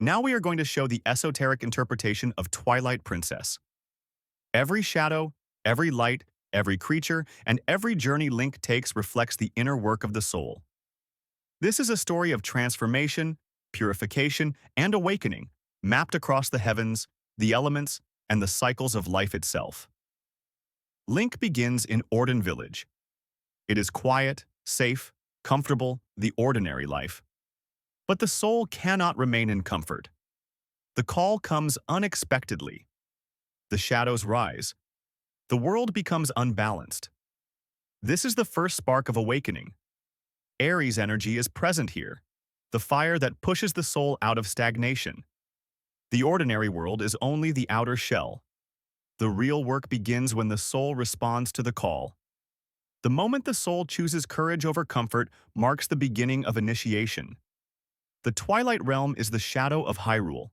Now we are going to show the esoteric interpretation of Twilight Princess. Every shadow, every light, every creature, and every journey Link takes reflects the inner work of the soul. This is a story of transformation, purification, and awakening, mapped across the heavens, the elements, and the cycles of life itself. Link begins in Orden Village. It is quiet, safe, comfortable, the ordinary life. But the soul cannot remain in comfort. The call comes unexpectedly. The shadows rise. The world becomes unbalanced. This is the first spark of awakening. Aries energy is present here, the fire that pushes the soul out of stagnation. The ordinary world is only the outer shell. The real work begins when the soul responds to the call. The moment the soul chooses courage over comfort marks the beginning of initiation. The Twilight Realm is the shadow of Hyrule.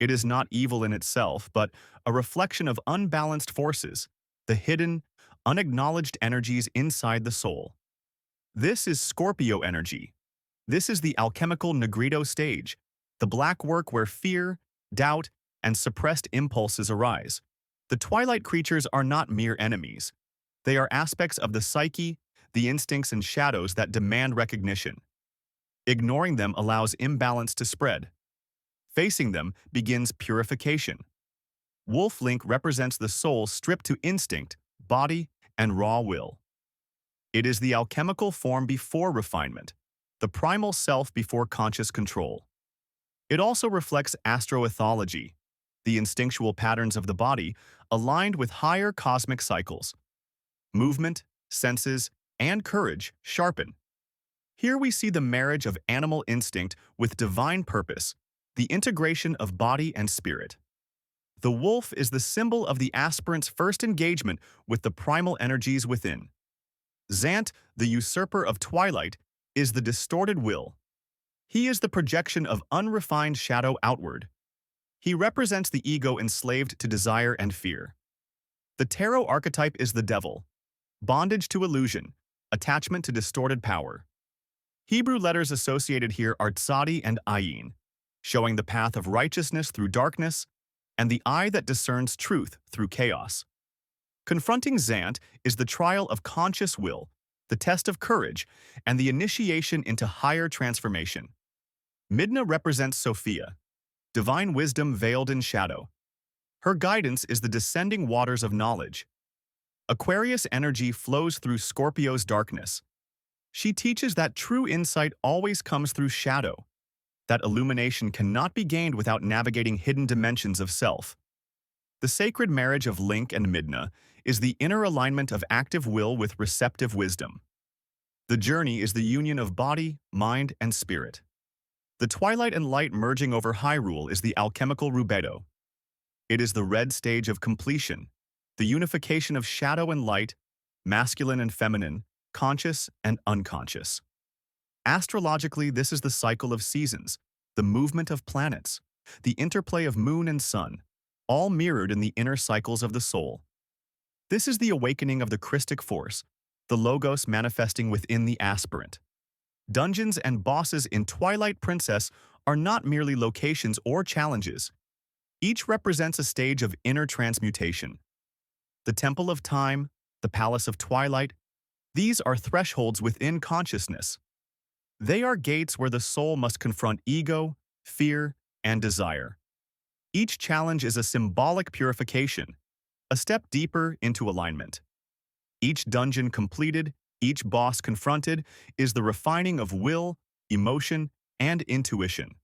It is not evil in itself, but a reflection of unbalanced forces, the hidden, unacknowledged energies inside the soul. This is Scorpio energy. This is the alchemical Negrito stage, the black work where fear, doubt, and suppressed impulses arise. The Twilight creatures are not mere enemies. They are aspects of the psyche, the instincts and shadows that demand recognition. Ignoring them allows imbalance to spread. Facing them begins purification. Wolf Link represents the soul stripped to instinct, body, and raw will. It is the alchemical form before refinement, the primal self before conscious control. It also reflects astroethology, the instinctual patterns of the body aligned with higher cosmic cycles. Movement, senses, and courage sharpen. Here we see the marriage of animal instinct with divine purpose, the integration of body and spirit. The wolf is the symbol of the aspirant's first engagement with the primal energies within. Zant, the usurper of Twilight, is the distorted will. He is the projection of unrefined shadow outward. He represents the ego enslaved to desire and fear. The tarot archetype is the devil, bondage to illusion, attachment to distorted power. Hebrew letters associated here are Tzadi and Ayin, showing the path of righteousness through darkness and the eye that discerns truth through chaos. Confronting Zant is the trial of conscious will, the test of courage, and the initiation into higher transformation. Midna represents Sophia, divine wisdom veiled in shadow. Her guidance is the descending waters of knowledge. Aquarius energy flows through Scorpio's darkness. She teaches that true insight always comes through shadow, that illumination cannot be gained without navigating hidden dimensions of self. The sacred marriage of Link and Midna is the inner alignment of active will with receptive wisdom. The journey is the union of body, mind, and spirit. The twilight and light merging over Hyrule is the alchemical rubedo. It is the red stage of completion, the unification of shadow and light, masculine and feminine, conscious and unconscious. Astrologically, this is the cycle of seasons, the movement of planets, the interplay of moon and sun, all mirrored in the inner cycles of the soul. This is the awakening of the Christic force, the logos manifesting within the aspirant. Dungeons and bosses in Twilight Princess are not merely locations or challenges. Each represents a stage of inner transmutation. The Temple of Time, the Palace of Twilight, these are thresholds within consciousness. They are gates where the soul must confront ego, fear, and desire. Each challenge is a symbolic purification, a step deeper into alignment. Each dungeon completed, each boss confronted, is the refining of will, emotion, and intuition.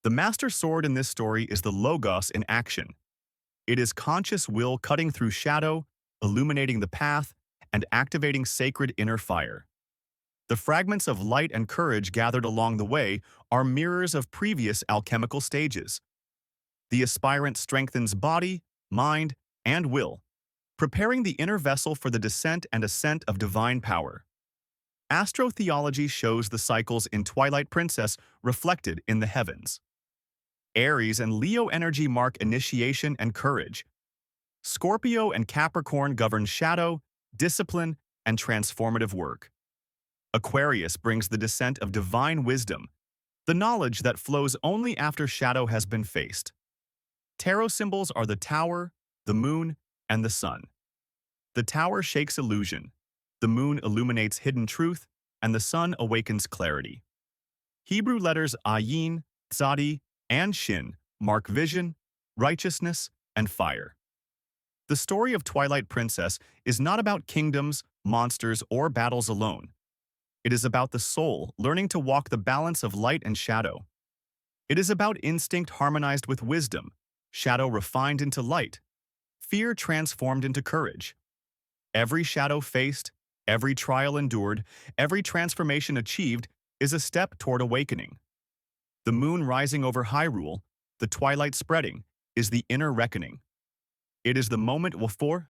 The master sword in this story is the Logos in action. It is conscious will cutting through shadow, illuminating the path, and activating sacred inner fire. The fragments of light and courage gathered along the way are mirrors of previous alchemical stages. The aspirant strengthens body, mind, and will, preparing the inner vessel for the descent and ascent of divine power. Astrotheology shows the cycles in Twilight Princess reflected in the heavens. Aries and Leo energy mark initiation and courage. Scorpio and Capricorn govern shadow, discipline, and transformative work. Aquarius brings the descent of divine wisdom. the knowledge that flows only after shadow has been faced. Tarot symbols are the tower, the moon, and the sun. The tower shakes illusion, the moon illuminates hidden truth, and the sun awakens clarity. Hebrew letters Ayin, Tzadi, and Shin mark vision, righteousness, and fire. The story of Twilight Princess is not about kingdoms, monsters, or battles alone. It is about the soul learning to walk the balance of light and shadow. It is about instinct harmonized with wisdom, shadow refined into light, fear transformed into courage. Every shadow faced, every trial endured, every transformation achieved is a step toward awakening. The moon rising over Hyrule, the twilight spreading, is the inner reckoning. It is the moment before